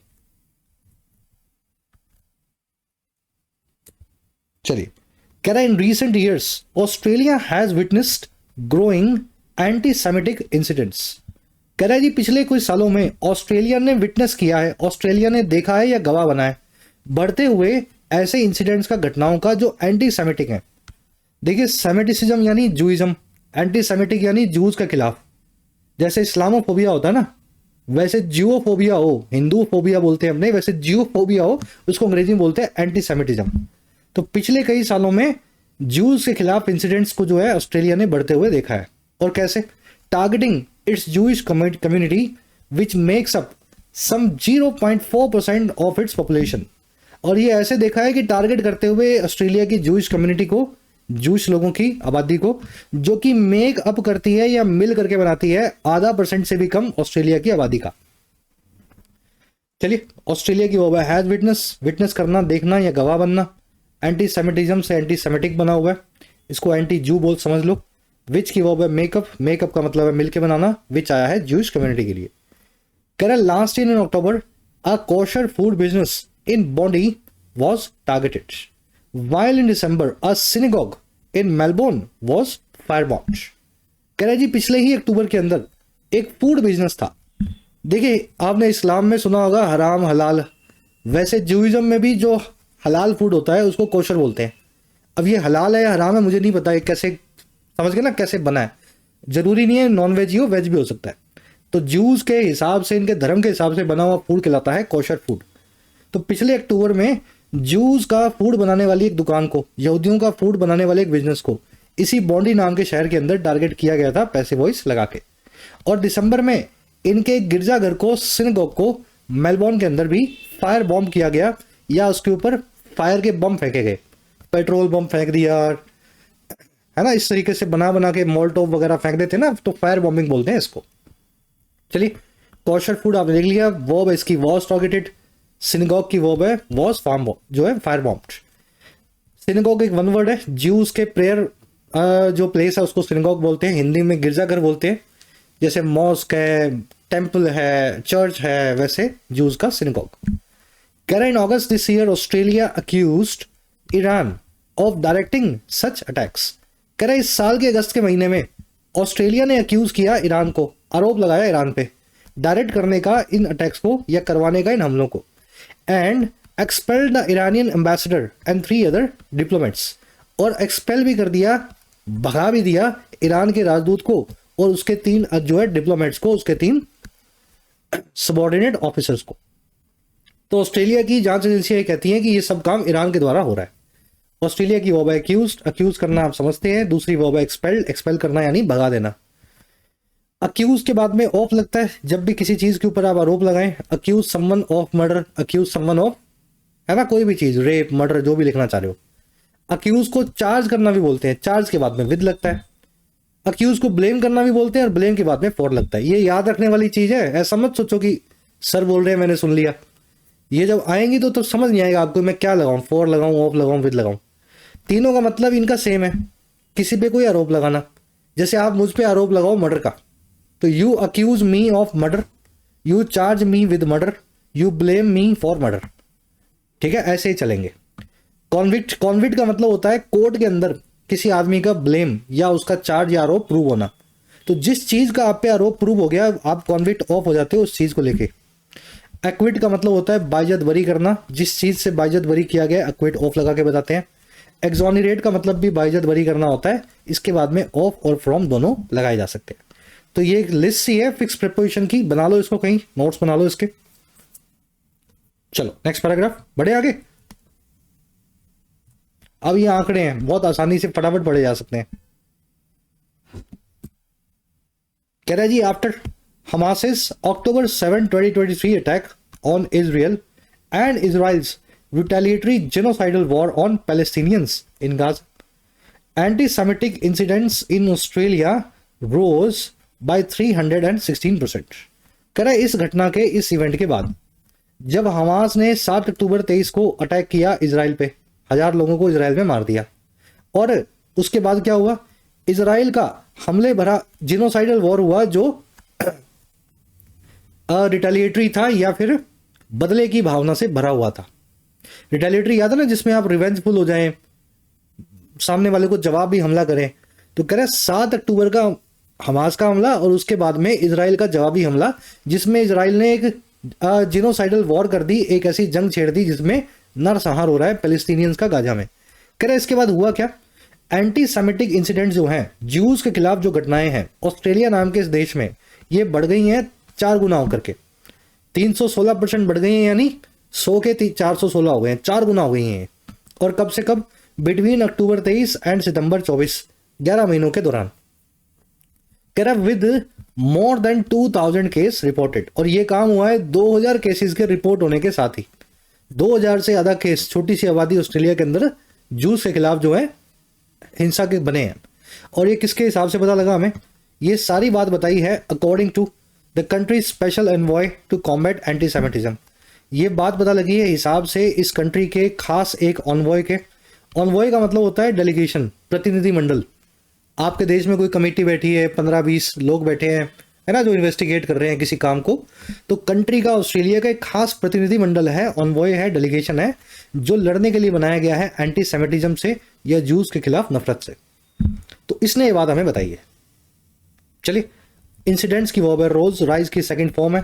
S1: चलिए, कह रहा है in recent years Australia has witnessed growing anti Semitic incidents. कह रहा है जी पिछले कुछ सालों में ऑस्ट्रेलिया ने विटनेस किया है, ऑस्ट्रेलिया ने देखा है या गवाह बना है बढ़ते हुए ऐसे इंसिडेंट्स का, घटनाओं का जो एंटी सेमिटिक है। देखिए सेमिटिसिज्म यानी जूइज्म, एंटी सेमिटिक यानी जूज के खिलाफ। जैसे इस्लामोफोबिया होता है ना, वैसे जियोफोबिया हो, हिंदू फोबिया बोलते हैं हमने, वैसे जियोफोबिया हो उसको अंग्रेजी में बोलते हैं एंटी सेमिटिज्म। तो पिछले कई सालों में जूस के खिलाफ इंसिडेंट्स को जो है ऑस्ट्रेलिया ने बढ़ते हुए देखा है। और कैसे? Targeting its Jewish community which makes up some 0.4% of its population. और ये ऐसे देखा है कि टारगेट करते हुए ऑस्ट्रेलिया की जूइश कम्युनिटी को, जूस लोगों की आबादी को, जो कि मेक अप करती है या मिल करके बनाती है 0.5% से भी कम ऑस्ट्रेलिया की आबादी का। चलिए, ऑस्ट्रेलिया की वो हैज विटनेस, विटनेस करना, देखना या गवाह बनना। एंटी सेमिटिज्म से एंटी सेमिटिक बना हुआ है, इसको एंटी जू बोल समझ लो। विच की वो है मेकअप, मेकअप का मतलब है मिलके बनाना, विच आया है जूस कम्युनिटी के लिए। कह रहा last year in October a kosher food business in Bondi was targeted, while in December a synagogue in Melbourne was firebombed। कह रहे जी पिछले ही अक्टूबर के अंदर एक फूड बिजनेस था। देखिए आपने इस्लाम में सुना होगा हराम हलाल, वैसे जूइज्म में भी जो हलाल फूड होता है उसको कोशर बोलते हैं। अब ये हलाल है या हराम है मुझे नहीं पता, ये कैसे समझ गए ना कैसे बना है। जरूरी नहीं है नॉन वेज ही हो, वेज भी हो सकता है। तो ज्यूज के हिसाब से, इनके धर्म के हिसाब से बना हुआ फूड कहलाता है कोशर फूड। तो पिछले अक्टूबर में ज्यूज का फूड बनाने वाली एक दुकान को, यहूदियों का फूड बनाने वाले एक बिजनेस को इसी बॉन्डी नाम के शहर के अंदर टारगेट किया गया था पैसे वॉइस लगा के। और दिसंबर में इनके गिरजाघर को, सिनेगोग को मेलबोर्न के अंदर भी फायर बॉम्ब किया गया, या उसके ऊपर फायर के बम फेंके गए, पेट्रोल बम फेंक दिया, है ना, इस तरीके से बना बना के मोल्टोव वगैरह फेंक देते ना, तो फायर बॉम्बिंग बोलते हैं इसको। चलिए, कॉशर फूड आपने देख लिया, वर्ब इसकी वॉज टारगेटेड, सिनेगोग की वर्ब है वॉज फार्म जो है फायर बॉम्ब। सिनेगोग एक वन वर्ड है, ज्यूज के प्रेयर जो प्लेस है उसको सिनेगोग बोलते हैं, हिंदी में गिरजाघर बोलते हैं, जैसे मॉस्क है, टेम्पल है, चर्च है, वैसे ज्यूज का सिनेगोग। कह रहे in August this year Australia accused Iran of directing such attacks. कह रहे इस साल के अगस्त के महीने में ऑस्ट्रेलिया ने अक्यूज किया ईरान को, आरोप लगाया ईरान पे डायरेक्ट करने का इन अटैक्स को, या करवाने का इन हमलों को। And expelled the Iranian ambassador and 3 other diplomats, और एक्सपेल भी कर दिया, भगा भी दिया ईरान के राजदूत को और उसके 3 जो है डिप्लोमेट्स को, उसके 3 सबॉर्डिनेट ऑफिसर्स को। तो ऑस्ट्रेलिया की जांच एजेंसियां कहती हैं कि ये सब काम ईरान के द्वारा हो रहा है। ऑस्ट्रेलिया की वर्ब है अक्यूज्ड, अक्यूज करना आप समझते हैं, दूसरी वर्ब है एक्सपेल्ड, एक्सपेल करना यानी भगा देना। अक्यूज के बाद में ऑफ लगता है जब भी किसी चीज के ऊपर आप आरोप लगाएं, accuse someone of murder, accuse someone of, है ना, कोई भी चीज, रेप, मर्डर, जो भी लिखना चाह रहे हो। अक्यूज को चार्ज करना भी बोलते हैं, चार्ज के बाद में विद लगता है। अक्यूज को ब्लेम करना भी बोलते हैं और ब्लेम के बाद में फॉर लगता है। ये याद रखने वाली चीज है, ऐसा मत सोचो कि सर बोल रहे हैं मैंने सुन लिया। ये जब आएंगी तो समझ नहीं आएगा आपको मैं क्या लगाऊं, फॉर लगाऊं, ऑफ लगाऊं, विद लगाऊं। तीनों का मतलब इनका सेम है, किसी पे कोई आरोप लगाना। जैसे आप मुझ पे आरोप लगाओ मर्डर का, तो you accuse me of murder, you charge me with murder, you blame me for murder. ठीक है, ऐसे ही चलेंगे। कॉन्विक्ट, कॉन्विक्ट का मतलब होता है कोर्ट के अंदर किसी आदमी का ब्लेम या उसका चार्ज या आरोप प्रूव होना। तो जिस चीज का आप पे आरोप प्रूव हो गया, आप कॉन्विक्ट ऑफ हो जाते हो उस चीज को लेके। एक्विट का मतलब होता है बाइज्जत बरी करना, जिस चीज से बाइज्जत बरी किया गया एक्विट ऑफ लगा के बताते हैं। एक्सोनरेट का मतलब भी बाइज्जत बरी करना होता है, इसके बाद में ऑफ और फ्रॉम दोनों लगाए जा सकते हैं। तो ये एक लिस्ट सी है फिक्स प्रीपोजिशन की, बना लो इसको, कहीं नोट्स बना लो इसके। चलो नेक्स्ट पैराग्राफ, बढ़े आगे। अब ये आंकड़े हैं, बहुत आसानी से फटाफट पढ़े जा सकते हैं। कह रहा है जी, after हमासिस October 7, 2023 attack on Israel and Israel's retaliatory genocidal war on Palestinians in Gaza, anti-Semitic incidents in Australia rose by 316%। कह रहा है इस घटना के, इस इवेंट के बाद जब हमास ने 7 अक्टूबर 23 को अटैक किया इजराइल पे, 1000 लोगों को इजराइल में मार दिया, और उसके बाद क्या हुआ, इजराइल का हमले भरा जिनोसाइडल वॉर हुआ, जो रिटेलिएटरी था या फिर बदले की भावना से भरा हुआ था। रिटेलिएटरी याद है ना, जिसमें आप रिवेंजफुल हो जाएं, सामने वाले को जवाब भी हमला करें। तो कह रहे 7 अक्टूबर का हमास का हमला और उसके बाद में इजराइल का जवाबी हमला, जिसमें इजराइल ने एक जिनोसाइडल वॉर कर दी, एक ऐसी जंग छेड़ दी जिसमें नरसंहार हो रहा है पैलेस्टीनियंस का गाजा में। कह रहे इसके बाद हुआ क्या, एंटी सेमिटिक इंसिडेंट जो हैं, ज्यूज के खिलाफ जो घटनाएं हैं ऑस्ट्रेलिया नाम के इस देश में, ये बढ़ गई हैं 4 गुना होकर के, 316% बढ़ गई हैं, यानी 100 के 416 हो गए हैं, 4 गुना हो गई हैं। और कब से कब, बिटवीन अक्टूबर 23 एंड सितंबर 24, 11 महीनों के दौरान। कह रहा with more than 2000 case reported, और ये काम हुआ है 2000 केसेस के रिपोर्ट होने के साथ ही। 2000 से ज्यादा केस, छोटी सी आबादी ऑस्ट्रेलिया के अंदर जूस के खिलाफ जो है हिंसा के बने हैं। और ये किसके हिसाब से पता लगा हमें, ये सारी बात बताई है according to the country special envoy to combat anti semitism. ये बात पता लगी है हिसाब से इस कंट्री के खास एक ऑनवॉय के। ऑनवॉय का मतलब होता है डेलीगेशन, प्रतिनिधिमंडल। आपके देश में कोई कमेटी बैठी है, 15-20 लोग बैठे हैं, है ना, जो इन्वेस्टिगेट कर रहे हैं किसी काम को, तो कंट्री का, ऑस्ट्रेलिया का एक खास प्रतिनिधिमंडल है, ऑनवॉय है, डेलीगेशन है, जो लड़ने के लिए बनाया गया है एंटी सेमिटिज्म से या जूस के खिलाफ नफरत से। तो इसने ये बात हमें बताई है। चलिए, इंसिडेंट्स की वर्ब है रोज, राइज की सेकंड फॉर्म है।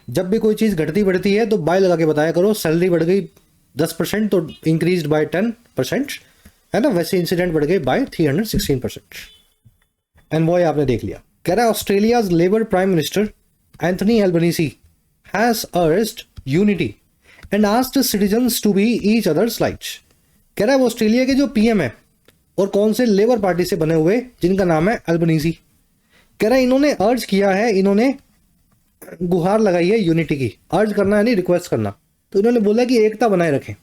S1: जब भी कोई चीज घटती बढ़ती है तो बाय लगा के बताया करो। सैलरी बढ़ गई 10% तो इंक्रीज्ड बाय 10%, है ना, वैसे इंसिडेंट बढ़ गए बाय 316%। एंड वो आपने देख लिया। कह रहा है Australia's Labor prime minister Anthony Albanese has urged unity and asked citizens to be each other's lights. कह रहा है वो ऑस्ट्रेलिया के जो पीएम है और कौन से लेबर पार्टी से बने हुए, जिनका नाम है एल्बनीसी। कह रहा है इन्होंने अर्ज किया है, इन्होंने गुहार लगाई है यूनिटी की। अर्ज करना यानी रिक्वेस्ट करना, तो इन्होंने बोला कि एकता बनाए रखें।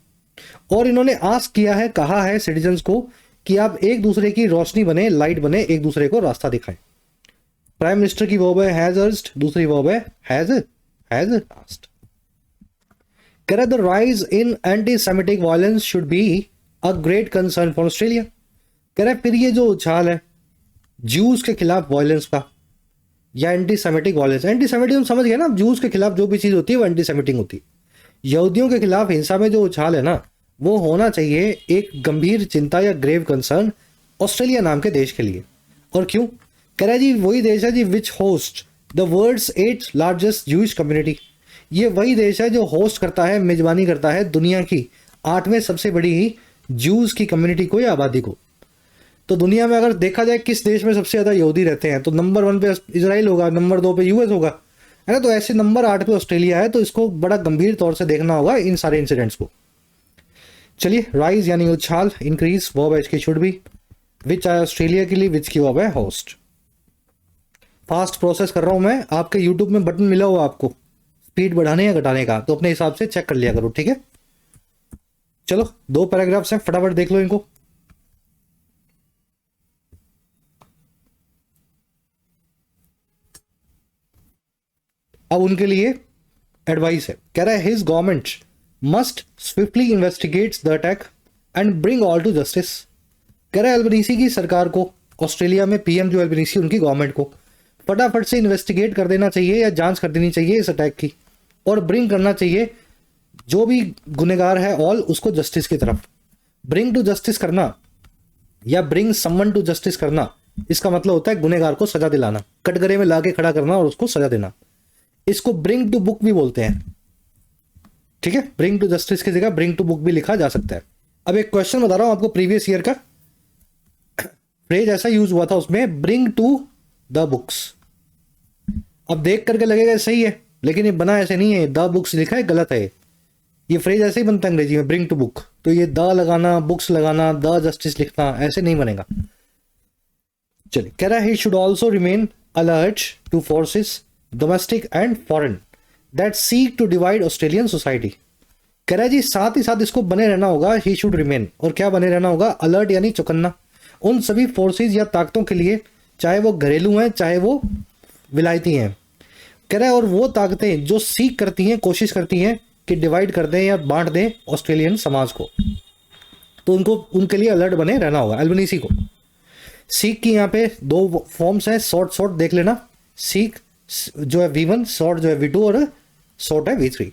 S1: और इन्होंने आस्क किया है, कहा है सिटीजन्स को कि आप एक दूसरे की रोशनी बने, लाइट बने, एक दूसरे को रास्ता दिखाएं। प्राइम मिनिस्टर की वर्ब है हैज अर्ज्ड, दूसरी वर्ब है हैज आस्क्ड। कह रहा है the rise in anti Semitic violence should be a great concern for Australia. कह रहा है फिर ये जो उछाल है ज्यूज के खिलाफ वायलेंस का या anti Semitic violence, anti Semitic हम समझ गए ना, ज्यूज के खिलाफ जो भी चीज होती है वो एंटी सेमिटिक होती है। यहूदियों के खिलाफ हिंसा में जो उछाल है ना, वो होना चाहिए एक गंभीर चिंता या ग्रेव कंसर्न ऑस्ट्रेलिया नाम के देश के लिए। और क्यों? कह रहा है जी वही देश है जी which host the world's 8th largest Jewish community. ये वही देश है जो होस्ट करता है, मेजबानी करता है दुनिया की 8वें सबसे बड़ी जूस की कम्युनिटी को या आबादी को। तो दुनिया में अगर देखा जाए किस देश में सबसे ज्यादा यहूदी रहते हैं, तो नंबर 1 पे इजराइल होगा, नंबर 2 पे यूएस होगा, है ना। तो ऐसे नंबर 8 पे ऑस्ट्रेलिया है, तो इसको बड़ा गंभीर तौर से देखना होगा इन सारे इंसिडेंट्स को। चलिए, राइज यानी उछाल, इंक्रीज वर्ब है इसकी शुड बी, विच आया ऑस्ट्रेलिया के लिए, विच की वर्ब है होस्ट। फास्ट प्रोसेस कर रहा हूं मैं, आपके यूट्यूब में बटन मिला हुआ आपको स्पीड बढ़ाने या घटाने का, तो अपने हिसाब से चेक कर लिया करो, ठीक है। चलो 2 पैराग्राफ्स हैं, फटाफट देख लो इनको। अब उनके लिए एडवाइस है। कह रहा है his government must swiftly investigates the attack and bring all to justice. कह रहा है एल्बनीसी की सरकार को, ऑस्ट्रेलिया में पीएम जो एल्बनीसी, उनकी गवर्नमेंट को फटाफट से इन्वेस्टिगेट कर देना चाहिए या जांच कर देनी चाहिए इस अटैक की, और ब्रिंग करना चाहिए जो भी गुनहगार है ऑल उसको जस्टिस की तरफ। ब्रिंग टू जस्टिस करना या ब्रिंग समवन टू जस्टिस करना, इसका मतलब होता है गुनहगार को सजा दिलाना, कटघरे में लाके खड़ा करना और उसको सजा देना। इसको ब्रिंग टू बुक भी बोलते हैं, ठीक है। ब्रिंग टू जस्टिस की जगह ब्रिंग टू बुक भी लिखा जा सकता है। अब एक क्वेश्चन बता रहा हूं आपको, प्रीवियस ईयर का फ्रेज ऐसा यूज हुआ था उसमें, ब्रिंग टू द बुक्स। अब देख करके लगेगा सही है, लेकिन ये बना ऐसे नहीं है, द बुक्स लिखा है, गलत है। ये फ्रेज ऐसे ही बनता है अंग्रेजी में, ब्रिंग टू बुक, तो ये द लगाना, बुक्स लगाना, द जस्टिस लिखना, ऐसे नहीं बनेगा। चलिए, कह रहा है he should also remain alert to forces domestic and foreign that seek to divide Australian society. कह रहा है जी साथ ही साथ इसको बने रहना होगा, ही शुड रिमेन, और क्या बने रहना होगा, अलर्ट यानी चौकन्ना, उन सभी फोर्सेज या ताकतों के लिए, चाहे वो घरेलू हैं चाहे वो विलायती हैं। कह रहा है और वो ताकतें जो सीख करती हैं, कोशिश करती हैं कि डिवाइड कर दें या बांट दें ऑस्ट्रेलियन समाज को, तो उनको, उनके लिए अलर्ट बने रहना होगा एल्बनीसी को। सीख की यहाँ पे 2 फॉर्म्स हैं, शॉर्ट देख लेना, सीख जो है V1, शॉर्ट जो है V2 और शॉर्ट है V3।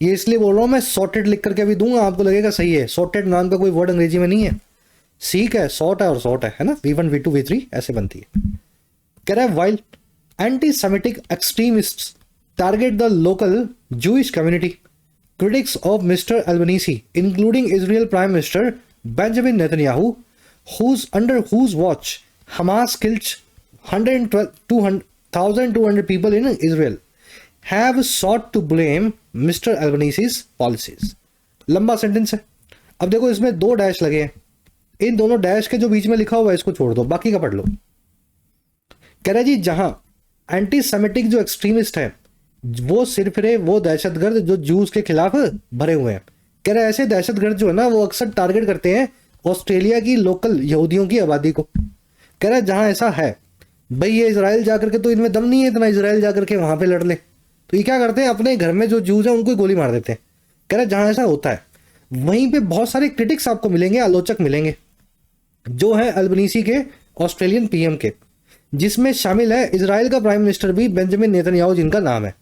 S1: ये इसलिए बोल रहा हूं मैं, सॉर्टेड लिख करके भी दूंगा, आपको लगेगा सही है, सॉर्टेड नाम का कोई वर्ड अंग्रेजी में नहीं है, सीख है, शॉर्ट है और शॉर्ट है ना, V1 V2 V3 ऐसे बनती है। कह रहा है while anti Semitic extremists target the local Jewish community, critics of Mr. Albanese, including Israel Prime Minister Benjamin Netanyahu, under whose watch Hamas killed 1,200 people in Israel, have sought to blame Mr. Albanese's policies. लंबा sentence है। अब देखो इसमें 2 dash लगे हैं, इन दोनों dash के जो बीच में लिखा हुआ है इसको छोड़ दो, बाकी का पढ़ लो। कह रहा है जी जहां एंटी सेमिटिक जो एक्सट्रीमिस्ट है वो सिर्फ वो दहशतगर्द जो जूस के खिलाफ भरे हुए हैं। कह रहा है ऐसे दहशतगर्द जो है ना वो अक्सर टारगेट करते हैं ऑस्ट्रेलिया की लोकल यहूदियों की आबादी को। कह रहा है जहां ऐसा है, भाई ये इजराइल जाकर के, तो इनमें दम नहीं है इतना इजराइल जाकर के वहां पे लड़ ले, तो ये क्या करते हैं अपने घर में जो जूस है उनको गोली मार देते हैं। कह रहा है जहां ऐसा होता है वहीं पे बहुत सारे क्रिटिक्स आपको मिलेंगे, आलोचक मिलेंगे, जो है अल्बनीसी के ऑस्ट्रेलियन पीएम के, जिसमें शामिल है इजराइल का प्राइम मिनिस्टर भी बेंजामिन नेतन्याहू जिनका नाम है।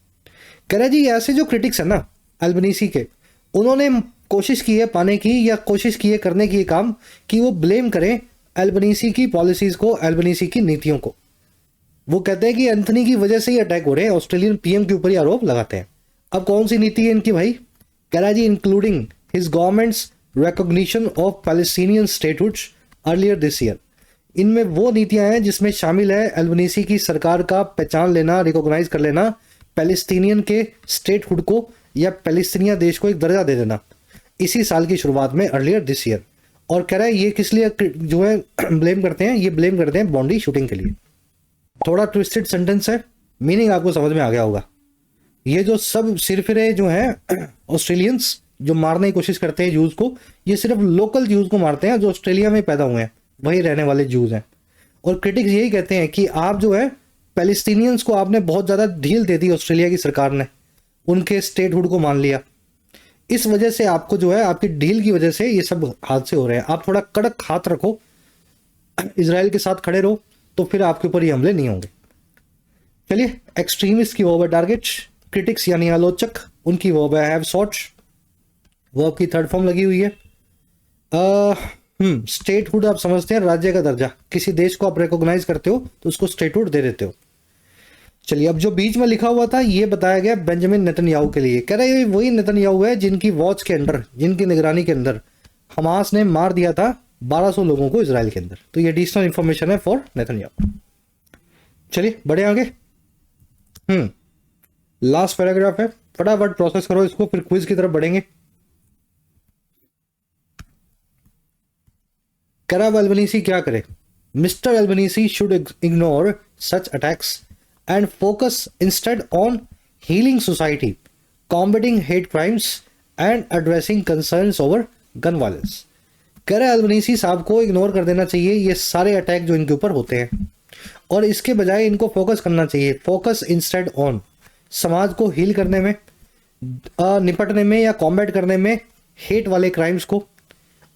S1: कह रहा है जी ऐसे जो क्रिटिक्स है ना अल्बनीसी के, उन्होंने कोशिश की है पाने की या कोशिश की है करने की काम कि वो ब्लेम करें अल्बनीसी की पॉलिसीज को, अल्बनीसी की नीतियों को। वो कहते हैं कि एंथनी की वजह से ही अटैक हो रहे हैं, ऑस्ट्रेलियन पीएम के ऊपर ही आरोप लगाते हैं। अब कौन सी नीति है इनकी भाई? कह रहा है जी including his government's recognition of Palestinian statehood earlier this year. इनमें वो नीतियां हैं जिसमें शामिल है अल्बनीसी की सरकार का पहचान लेना, रिकॉग्नाइज कर लेना पैलेस्टीनियन के स्टेटहुड को या पैलेस्टीनिया देश को एक दर्जा दे देना इसी साल की शुरुआत में, अर्लियर दिस ईयर। और कह रहा है ये किस लिए जो है ब्लेम करते हैं, ये ब्लेम करते हैं बॉन्डी शूटिंग के लिए। थोड़ा ट्विस्टेड सेंटेंस है, मीनिंग आपको समझ में आ गया होगा। ये जो सब सिरफिरे जो हैं ऑस्ट्रेलियंस जो मारने की कोशिश करते हैं जूस को, ये सिर्फ लोकल जूस को मारते हैं जो ऑस्ट्रेलिया में पैदा हुए हैं, वही रहने वाले जूस हैं। और क्रिटिक्स यही कहते हैं कि आप जो है पैलेस्टीनियंस को आपने बहुत ज़्यादा ढील दे दी, ऑस्ट्रेलिया की सरकार ने उनके स्टेटहुड को मान लिया, इस वजह से आपको जो है आपकी डील की वजह से ये सब हादसे हो रहे हैं। आप थोड़ा कड़क हाथ रखो, इजराइल के साथ खड़े रहो, तो फिर आपके ऊपर ये हमले नहीं होंगे। चलिए, एक्सट्रीमिस्ट की वर्ब है टारगेट, क्रिटिक्स यानी आलोचक उनकी वर्ब है हैव सॉट, वर्ब की थर्ड फॉर्म लगी हुई है। स्टेटहुड आप समझते हैं राज्य का दर्जा, किसी देश को आप रिकॉग्नाइज करते हो तो उसको स्टेटहुड दे देते हो। चलिए, अब जो बीच में लिखा हुआ था ये बताया गया बेंजामिन नेतन्याहू के लिए। कह रहा है ये वही नेतन्याहू है जिनकी वॉच के अंडर, जिनकी निगरानी के अंदर हमास ने मार दिया था 1200 लोगों को इजराइल के अंदर। तो ये एडिशनल इंफॉर्मेशन है फॉर नेतन्याहू। चलिए बढ़े आगे। लास्ट पैराग्राफ है, फटाफट प्रोसेस करो इसको, फिर क्विज की तरफ बढ़ेंगे। कह रहा अल्बनीसी क्या करे, mister Albanese should ignore such attacks and focus instead on healing society, combating hate crimes and addressing concerns over gun violence। कह रहे अल्बनीसी साहब को इग्नोर कर देना चाहिए ये सारे अटैक जो इनके ऊपर होते हैं, और इसके बजाय इनको फोकस करना चाहिए, फोकस इंस्टेड ऑन, समाज को हील करने में, निपटने में या कॉम्बैट करने में हेट वाले क्राइम्स को,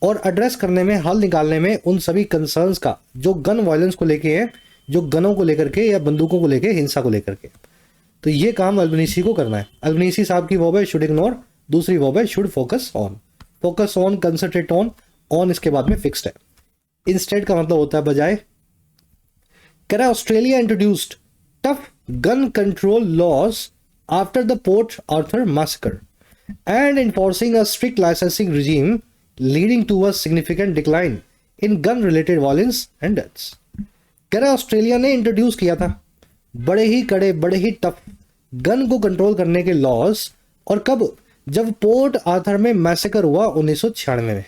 S1: और एड्रेस करने में, हल निकालने में उन सभी कंसर्न्स का जो गन वायलेंस को लेके है, जो गनों को लेकर के या बंदूकों को लेकर, हिंसा को लेकर के। तो ये काम अल्बनीसी को करना है। अल्बनीसी साहब की वर्ब है शुड इग्नोर, दूसरी वर्ब है should focus on. Focus on, concentrate on, on इसके बाद में फिक्स्ड है। इंस्टेड का मतलब होता है बजाय। कह रहा है Australia introduced tough gun control laws after the Port Arthur massacre and enforcing a strict licensing regime leading to a significant decline in gun related violence and deaths. कह रहा ऑस्ट्रेलिया ने इंट्रोड्यूस किया था बड़े ही कड़े, बड़े ही टफ गन को control करने के लॉज, और कब, जब पोर्ट आर्थर में मैसेकर हुआ 1996 में।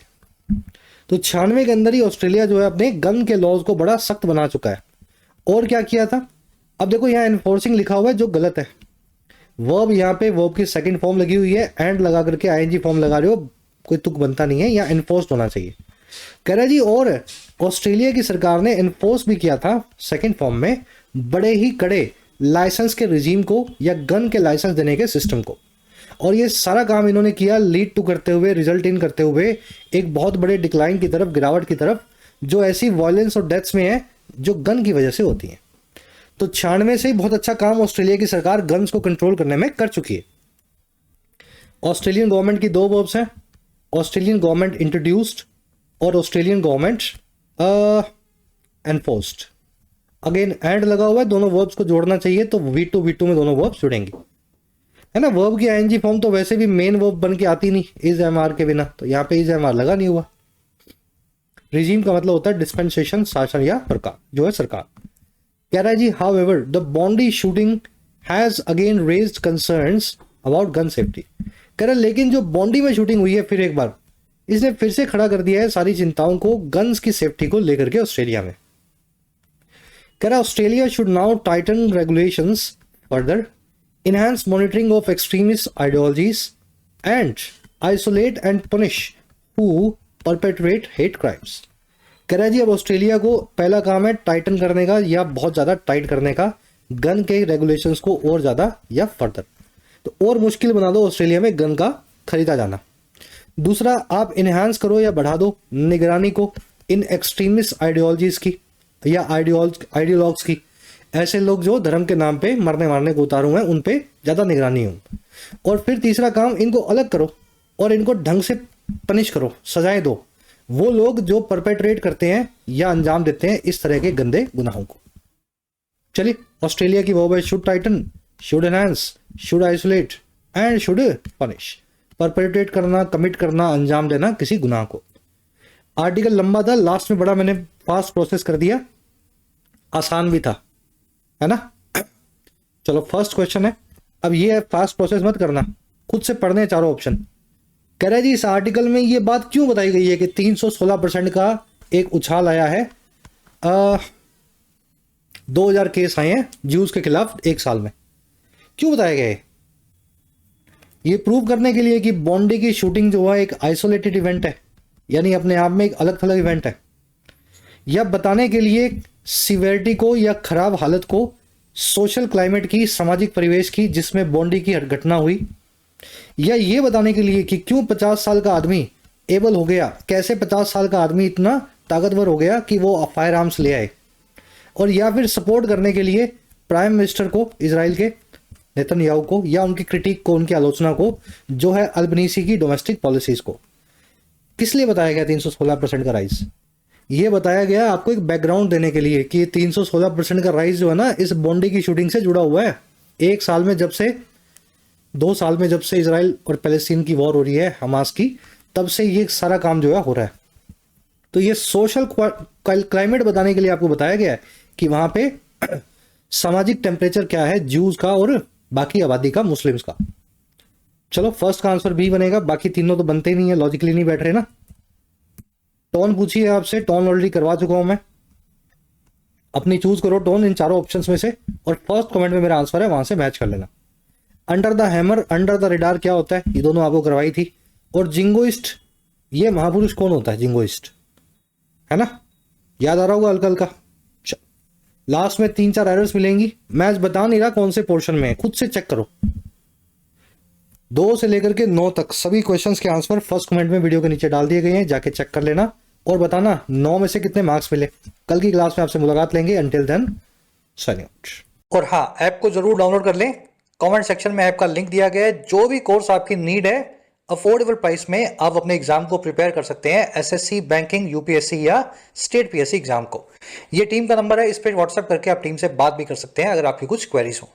S1: तो 96 के अंदर ही ऑस्ट्रेलिया जो है अपने गन के लॉज को बड़ा सख्त बना चुका है। और क्या किया था, अब देखो यहाँ एनफोर्सिंग लिखा हुआ है जो गलत है। वर्ब यहाँ पे वर्ब की सेकंड फॉर्म लगी हुई है, एंड लगा करके आईएनजी फॉर्म लगा रहे हो, कोई तुक बनता नहीं है, यहाँ एनफोर्स्ड होना चाहिए। कह रहा जी और ऑस्ट्रेलिया की सरकार ने एनफोर्स भी किया था सेकंड फॉर्म में बड़े ही कड़े लाइसेंस के रिजीम को या गन के लाइसेंस देने के सिस्टम को। और ये सारा काम इन्होंने किया लीड टू करते हुए, रिजल्ट इन करते हुए एक बहुत बड़े डिक्लाइन की तरफ, गिरावट की तरफ, जो ऐसी वायलेंस और डेथ्स में है जो गन की वजह से होती है। तो 96 से बहुत अच्छा काम ऑस्ट्रेलिया की सरकार गन्स को कंट्रोल करने में कर चुकी है। ऑस्ट्रेलियन गवर्नमेंट की दो वर्ब्स हैं, ऑस्ट्रेलियन गवर्नमेंट इंट्रोड्यूस्ड और Australian government enforced. Again and लगा हुआ है, दोनों वर्ब्स को जोड़ना चाहिए, तो V2 में दोनों वर्ब्स जुड़ेंगे, है ना। वर्ब की आईएनजी फॉर्म तो वैसे भी मेन वर्ब बन के आती नहीं इज एमआर के बिना, तो यहाँ पे इज एमआर लगा नहीं हुआ। रिजीम का मतलब होता है डिस्पेंसेशन, शासन या सरकार, जो है सरकार। कह रहा है जी however the Bondi shooting has again raised concerns about gun safety. कह रहा है लेकिन जो बॉन्डी में शूटिंग हुई है फिर एक बार, इसने फिर से खड़ा कर दिया है सारी चिंताओं को गन्स की सेफ्टी को लेकर के ऑस्ट्रेलिया में। कह रहा Australia should now Titan regulations further, enhance monitoring of extremist ideologies and isolate and punish who perpetrate hate crimes। कह रहा है जी अब ऑस्ट्रेलिया को पहला काम है टाइटन करने का या बहुत ज़्यादा टाइट करने का गन के रेगुलेशंस को, और ज़्यादा या फर्दर, तो और मुश्किल बना दो ऑस्ट्रेलिया में गन का खरीदा जाना। दूसरा, आप इन्हांस करो या बढ़ा दो निगरानी को इन एक्सट्रीमिस्ट आइडियोलॉजीज की या आइडियोलॉग्स की, ऐसे लोग जो धर्म के नाम पे मरने मारने को उतारू हैं उन पे ज़्यादा निगरानी हो। और फिर तीसरा काम, इनको अलग करो और इनको ढंग से पनिश करो, सजाएं दो वो लोग जो परपेट्रेट करते हैं या अंजाम देते हैं इस तरह के गंदे गुनाहों को। चलिए, ऑस्ट्रेलिया की वर्ब है should tighten, should enhance, should isolate and should punish. Perpetrate करना, कमिट करना, अंजाम देना किसी गुनाह को। आर्टिकल लंबा था, लास्ट में बड़ा मैंने फास्ट प्रोसेस कर दिया, आसान भी था, है ना। चलो फर्स्ट क्वेश्चन है, अब ये है, फास्ट प्रोसेस मत करना, खुद से पढ़ने हैं चारों ऑप्शन। कह रहा है जी इस आर्टिकल में ये बात क्यों बताई गई है कि 316% का एक उछाल आया है, 2000 केस आए हैं ज्यूज के खिलाफ एक साल में। क्यों बताया गया है? ये प्रूव करने के लिए कि बॉन्डी की शूटिंग जो है एक आइसोलेटेड इवेंट है, यानी अपने आप में एक अलग थलग इवेंट है, या बताने के लिए सिवेरिटी को या खराब हालत को सोशल क्लाइमेट की, सामाजिक परिवेश की जिसमें बॉन्डी की घटना हुई, या ये बताने के लिए कि क्यों 50 साल का आदमी एबल हो गया, कैसे 50 साल का आदमी इतना ताकतवर हो गया कि वो फायर आर्म्स ले आए, और या फिर सपोर्ट करने के लिए प्राइम मिनिस्टर को, इजराइल के नेतन्याहू को, या उनकी क्रिटिक को, उनकी आलोचना को, जो है अल्बनीसी की डोमेस्टिक पॉलिसीज को। किस लिए बताया गया 316% का राइज? ये बताया गया आपको एक बैकग्राउंड देने के लिए कि 316% का राइज जो है ना, इस बॉन्डी की शूटिंग से जुड़ा हुआ है। एक साल में जब से, 2 साल में जब से इसराइल और पैलेस्टीन की वॉर हो रही है, हमास की, तब से ये सारा काम जो है हो रहा है। तो ये सोशल क्लाइमेट बताने के लिए आपको बताया गया है कि वहां पे सामाजिक टेम्परेचर क्या है ज्यूज का और बाकी आबादी का, मुस्लिम्स का। चलो फर्स्ट का आंसर बी बनेगा, बाकी तीनों तो बनते ही नहीं है, लॉजिकली नहीं बैठ रहे ना। टोन पूछी है आपसे, टोन ऑलरेडी करवा चुका हूं मैं, अपनी चूज करो टोन इन चारों ऑप्शंस में से, और फर्स्ट कमेंट में मेरा आंसर है, वहां से मैच कर लेना। Under the hammer, under the radar क्या होता है, ये दोनों आपको करवाई थी। और जिंगोइस्ट, ये महापुरुष कौन होता है जिंगोइस्ट, है ना, याद आ रहा होगा हल्का हल्का। लास्ट में 3-4 एरर्स मिलेंगी, मैं बता नहीं रहा कौन से पोर्शन में है, खुद से चेक करो। 2 से लेकर के 9 तक सभी क्वेश्चंस के आंसर फर्स्ट कमेंट में वीडियो के नीचे डाल दिए गए हैं, जाके चेक कर लेना और बताना 9 में से कितने मार्क्स मिले। कल की क्लास में आपसे मुलाकात लेंगे, अंटिल देन साइनिंग आउट। और हाँ, ऐप को जरूर डाउनलोड कर लें, कमेंट सेक्शन में ऐप का लिंक दिया गया है। जो भी कोर्स आपकी नीड है, अफोर्डेबल प्राइस में आप अपने एग्जाम को प्रिपेयर कर सकते हैं, एसएससी, बैंकिंग, यूपीएससी या स्टेट पीएससी एग्जाम को। ये टीम का नंबर है, इस पर व्हाट्सएप करके आप टीम से बात भी कर सकते हैं अगर आपकी कुछ क्वेरीज हो।